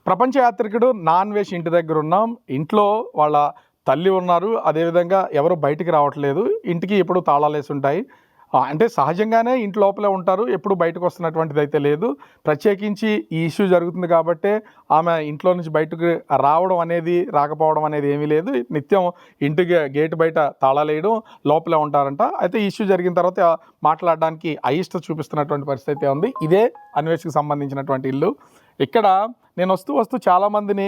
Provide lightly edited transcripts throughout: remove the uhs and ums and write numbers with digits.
ప్రపంచ యాత్రికుడు నాన్వేష్ ఇంటి దగ్గర ఉన్నాం. ఇంట్లో వాళ్ళ తల్లి ఉన్నారు. అదేవిధంగా ఎవరు బయటికి రావట్లేదు. ఇంటికి ఎప్పుడు తాళాలేసి ఉంటాయి. అంటే సహజంగానే ఇంటి లోపలే ఉంటారు. ఎప్పుడు బయటకు వస్తున్నటువంటిది అయితే లేదు. ప్రత్యేకించి ఈ ఇష్యూ జరుగుతుంది కాబట్టే ఆమె ఇంట్లో నుంచి బయటకు రావడం అనేది, రాకపోవడం అనేది ఏమీ లేదు. నిత్యం ఇంటికి గేటు బయట తాళాలేయడం, లోపలే ఉంటారంట. అయితే ఈ ఇష్యూ జరిగిన తర్వాత మాట్లాడడానికి అయిష్టత చూపిస్తున్నటువంటి పరిస్థితి ఉంది. ఇదే అన్వేష్కి సంబంధించినటువంటి ఇల్లు. ఇక్కడ నేను వస్తూ చాలామందిని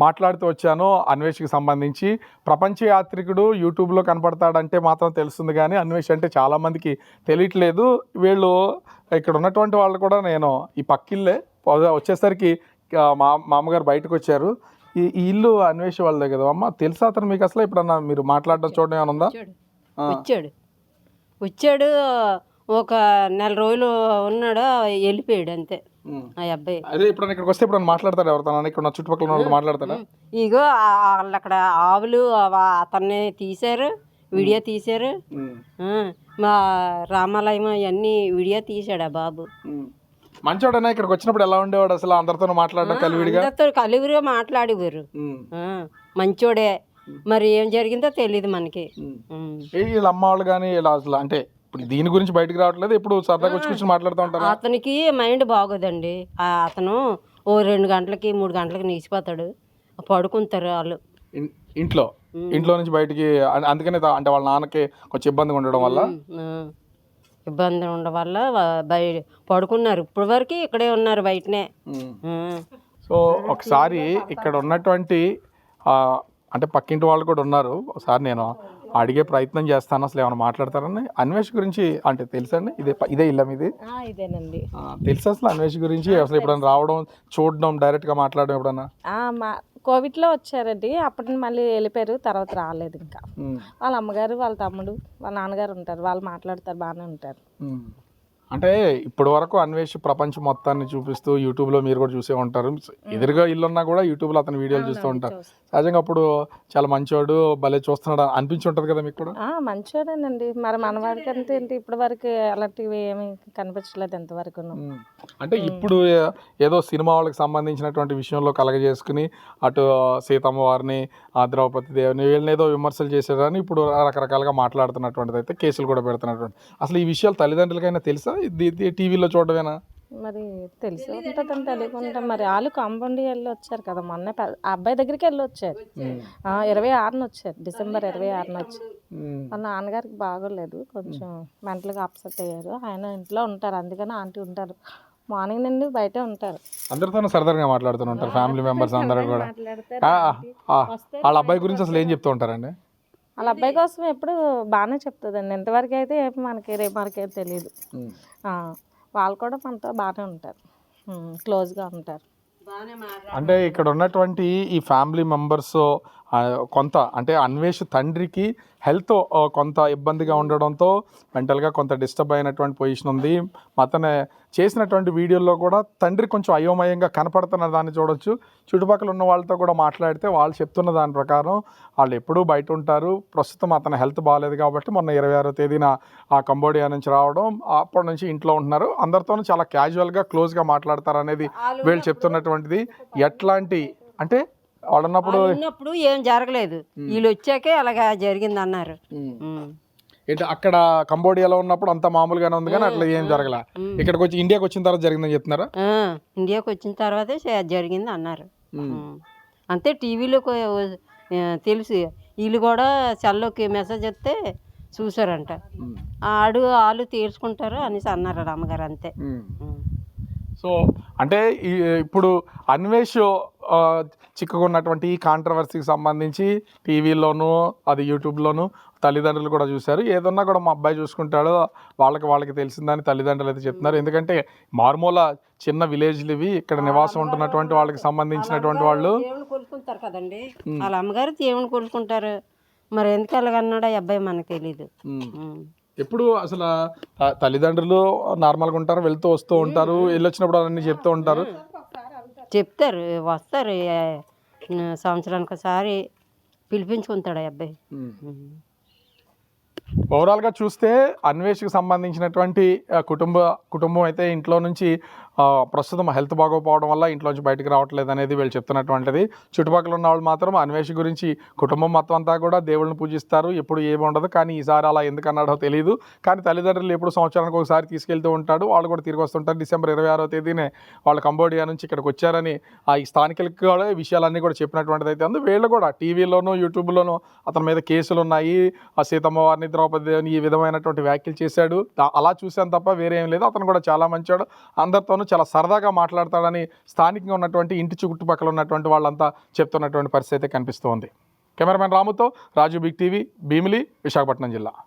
మాట్లాడుతూ వచ్చాను అన్వేష్కి సంబంధించి. ప్రపంచ యాత్రికుడు యూట్యూబ్లో కనపడతాడంటే మాత్రం తెలుస్తుంది, కానీ అన్వేష్ అంటే చాలామందికి తెలియట్లేదు. వీళ్ళు ఇక్కడ ఉన్నటువంటి వాళ్ళు కూడా నేను ఈ పక్కిల్లే వచ్చేసరికి మా అమ్మగారు బయటకు వచ్చారు. ఈ ఇల్లు అన్వేష్ వాళ్ళదే కదా అమ్మ, తెలుసా అతను మీకు? అసలు ఎప్పుడన్నా మీరు మాట్లాడడం చూడడం ఏమైనా ఉందా? వచ్చాడు ఒక నెల రోజులు ఉన్నాడు, వెళ్ళిపోయాడు అంతే ఆ అబ్బాయి. అదే ఇప్పుడు ఇక్కడికి వస్తే ఇప్పుడు మాట్లాడతాడు ఎవరితో? ఇక్కడ చుట్టుపక్కల ఉన్న మాట్లాడతాడా? ఇగో వాళ్ళు అక్కడ ఆవులు అతన్ని తీశారు, వీడియో తీశారు. మా రామాలయం అవన్నీ వీడియో తీశాడు ఆ బాబు. మంచోడనే. ఇక్కడికి వచ్చినప్పుడు ఎలా ఉండేవాడు అసలు? అందరితో మాట్లాడడం కలివిడిగా? అందరితో కలివిడిగా మాట్లాడేవారు. మంచోడే. మరి ఏం జరిగిందో తెలియదు మనకి. వీళ్ళ అమ్మ వాళ్ళు కానీ ఇలా అసలు అంటే ఇప్పుడు దీని గురించి బయటకు రావట్లేదు, ఇప్పుడు సరదాగా వచ్చి కూర్చొని మాట్లాడుతూ ఉంటారు. అతనికి మైండ్ బాగోదండి. అతను ఓ 2 గంటలకి 3 గంటలకి నీసిపోతాడు, పడుకుంటారు వాళ్ళు ఇంట్లో నుంచి బయటికి. అందుకనే అంటే వాళ్ళ నాన్నకి కొంచెం ఇబ్బందిగా ఉండడం వల్ల బయట పడుకున్నారు. ఇప్పటి వరకు ఇక్కడే ఉన్నారు, బయటనే. సో ఒకసారి ఇక్కడ ఉన్నటువంటి అంటే పక్కింటి వాళ్ళు కూడా ఉన్నారు. ఒకసారి నేను అడిగే ప్రయత్నం చేస్తాను, అసలు ఏమైనా మాట్లాడతారని. అన్వేష్ గురించి అంటే తెలుసండి? ఇదే ఇల్లా మీది? ఇదేనండి. తెలుసు అసలు అన్వేష్ గురించి? అసలు ఎప్పుడైనా రావడం, చూడడం, డైరెక్ట్గా మాట్లాడడం ఎప్పుడన్నా? కోవిడ్లో వచ్చారండి, అప్పటి మళ్ళీ వెళ్ళిపోయారు, తర్వాత రాలేదు. ఇంకా వాళ్ళ అమ్మగారు, వాళ్ళ తమ్ముడు, వాళ్ళ నాన్నగారు ఉంటారు, వాళ్ళు మాట్లాడతారు, బాగానే ఉంటారు. అంటే ఇప్పటి వరకు అన్వేష్ ప్రపంచం మొత్తాన్ని చూపిస్తూ యూట్యూబ్లో మీరు కూడా చూసే ఉంటారు. ఎదురుగా ఇల్లున్నా కూడా యూట్యూబ్లో అతని వీడియోలు చూస్తూ ఉంటారు. సహజంగా అప్పుడు చాలా మంచివాడు, భలే చూస్తున్నాడు అనిపించి ఉంటుంది కదా మీకు కూడా? మంచివాడేనండి. మరి మనవాడికి అంటే ఏంటి, ఇప్పటి వరకు అలాంటివి ఏమి కనిపించలేదు ఎంతవరకు. అంటే ఇప్పుడు ఏదో సినిమా వాళ్ళకి సంబంధించినటువంటి విషయంలో కలగజేసుకుని అటు సీతమ్మ వారిని, ద్రౌపది దేవిని వీళ్ళని ఏదో విమర్శలు చేసేదాన్ని ఇప్పుడు రకరకాలుగా మాట్లాడుతున్నటువంటిది, అయితే కేసులు కూడా పెడుతున్నటువంటి. అసలు ఈ విషయాలు తల్లిదండ్రులకైనా తెలుసా? టీవీలో చూడడమేనా? మరి తెలిసి ఉంటుందని తెలియకుండా మరి వాళ్ళు కాంపౌండ్ వెళ్ళి వచ్చారు కదా మొన్న. ఆ అబ్బాయి దగ్గరికి వెళ్ళి వచ్చారు 26న వచ్చారు, డిసెంబర్ 26న వచ్చారు. వాళ్ళ నాన్నగారికి బాగోలేదు, కొంచెం మెంటల్గా అప్సెట్ అయ్యారు. ఆయన ఇంట్లో ఉంటారు, అందుకని ఆంటీ ఉంటారు. మార్నింగ్ నుండి బయటే ఉంటారు, అందరితో సరదాగా మాట్లాడుతూ ఉంటారు. ఫ్యామిలీ మెంబర్స్ అందరూ కూడా వాళ్ళ అబ్బాయి గురించి అసలు ఏం చెప్తూ ఉంటారండి? వాళ్ళ అబ్బాయి కోసం ఎప్పుడు బాగానే చెప్తుందండి. ఎంతవరకు అయితే మనకి రేపు మనకేం తెలియదు. వాళ్ళు కూడా మనతో బాగానే ఉంటారు, క్లోజ్గా ఉంటారు. అంటే ఇక్కడ ఉన్నటువంటి ఈ ఫ్యామిలీ మెంబర్స్ కొంత అంటే అన్వేష్ తండ్రికి హెల్త్ కొంత ఇబ్బందిగా ఉండడంతో మెంటల్గా కొంత డిస్టర్బ్ అయినటువంటి పొజిషన్ ఉంది. అతను చేసినటువంటి వీడియోల్లో కూడా తండ్రి కొంచెం అయోమయంగా కనపడుతున్న దాన్ని చూడొచ్చు. చుట్టుపక్కల ఉన్న వాళ్ళతో కూడా మాట్లాడితే వాళ్ళు చెప్తున్న దాని ప్రకారం వాళ్ళు ఎప్పుడూ బయట ఉంటారు. ప్రస్తుతం అతని హెల్త్ బాగాలేదు కాబట్టి మొన్న 26వ తేదీన ఆ కంబోడియా నుంచి రావడం, అప్పటి నుంచి ఇంట్లో ఉంటున్నారు. అందరితోనూ చాలా క్యాజువల్గా క్లోజ్గా మాట్లాడతారు అనేది వీళ్ళు చెప్తున్నటువంటిది. ఎట్లాంటి అంటే ఉన్నప్పుడు ఏం జరగలేదు, వీళ్ళు వచ్చాకే అలాగా జరిగింది అన్నారు. అక్కడ కంబోడియాలో ఉన్నప్పుడు అంత మామూలుగానే ఉంది, కానీ అట్లా ఏం జరగల. ఇక్కడికి వచ్చి ఇండియాకి వచ్చిన తర్వాత జరిగిందని చెప్తున్నారా? ఇండియాకి వచ్చిన తర్వాతే జరిగింది అన్నారు. అంతే టీవీలో తెలుసు. వీళ్ళు కూడా సెల్లోకి మెసేజ్ వస్తే చూసారంట. వాళ్ళు తీర్చుకుంటారు అనేసి అన్నారు అమ్మగారు, అంతే. సో అంటే ఇప్పుడు అన్వేష్ చిక్కుకున్నటువంటి ఈ కాంట్రవర్సీకి సంబంధించి టీవీలోనూ అది యూట్యూబ్లోనూ తల్లిదండ్రులు కూడా చూశారు. ఏదన్నా కూడా మా అబ్బాయి చూసుకుంటాడో వాళ్ళకి తెలిసిందని తల్లిదండ్రులు అయితే చెప్తున్నారు. ఎందుకంటే మారుమూల చిన్న విలేజ్లు ఇవి, ఇక్కడ నివాసం ఉంటున్నటువంటి వాళ్ళకి సంబంధించినటువంటి వాళ్ళు దేవుని కొలుసుకుంటారు కదండి. వాళ్ళ అమ్మగారు దేవుని కొలుసుకుంటారు. మరి ఎందుకు అలాగన్నాడో అబ్బాయి మనకు తెలీదు. ఎప్పుడు అసలు తల్లిదండ్రులు నార్మల్గా ఉంటారు, వెళ్తూ వస్తూ ఉంటారు, వెళ్ళొచ్చినప్పుడు అన్నీ చెప్తూ ఉంటారు, చెప్తారు, వస్తారు. సంవత్సరానికి ఒకసారి పిలిపించుకుంటాడు ఆ అబ్బాయి. ఓవరాల్గా చూస్తే అన్వేష్కి సంబంధించినటువంటి కుటుంబం అయితే ఇంట్లో నుంచి ప్రస్తుతం హెల్త్ బాగోపోవడం వల్ల ఇంట్లోంచి బయటకు రావట్లేదు అనేది వీళ్ళు చెప్తున్నటువంటిది. చుట్టుపక్కల ఉన్న వాళ్ళు మాత్రం అన్వేష్ గురించి కుటుంబం మొత్తం అంతా కూడా దేవుళ్ళని పూజిస్తారు, ఎప్పుడు ఏముండదు. కానీ ఈసారి అలా ఎందుకు అన్నాడో తెలియదు. కానీ తల్లిదండ్రులు ఎప్పుడు సంవత్సరానికి ఒకసారి తీసుకెళ్తూ ఉంటాడు, వాళ్ళు కూడా తిరిగి వస్తుంటారు. డిసెంబర్ 26వ తేదీనే వాళ్ళు కంబోడియా నుంచి ఇక్కడికి వచ్చారని ఈ స్థానికులకు కూడా విషయాలన్నీ కూడా చెప్పినటువంటిది అయితే ఉంది. వీళ్ళు కూడా టీవీలోనూ యూట్యూబ్లోనూ అతని మీద కేసులు ఉన్నాయి, ఆ సీతమ్మ వారిని ద్రౌపది అని ఈ విధమైనటువంటి వ్యాఖ్యలు చేశాడు. అలా చూశాను తప్ప వేరే ఏం లేదు. అతను కూడా చాలా మంచివాడు, అందరితోనూ చాలా సరదాగా మాట్లాడతాడని స్థానికంగా ఉన్నటువంటి ఇంటి చుట్టుపక్కల ఉన్నటువంటి వాళ్ళంతా చెప్తున్నటువంటి పరిస్థితి అయితే కనిపిస్తోంది. కెమెరామెన్ రాముతో రాజు, బిగ్ టీవీ, భీమిలి, విశాఖపట్నం జిల్లా.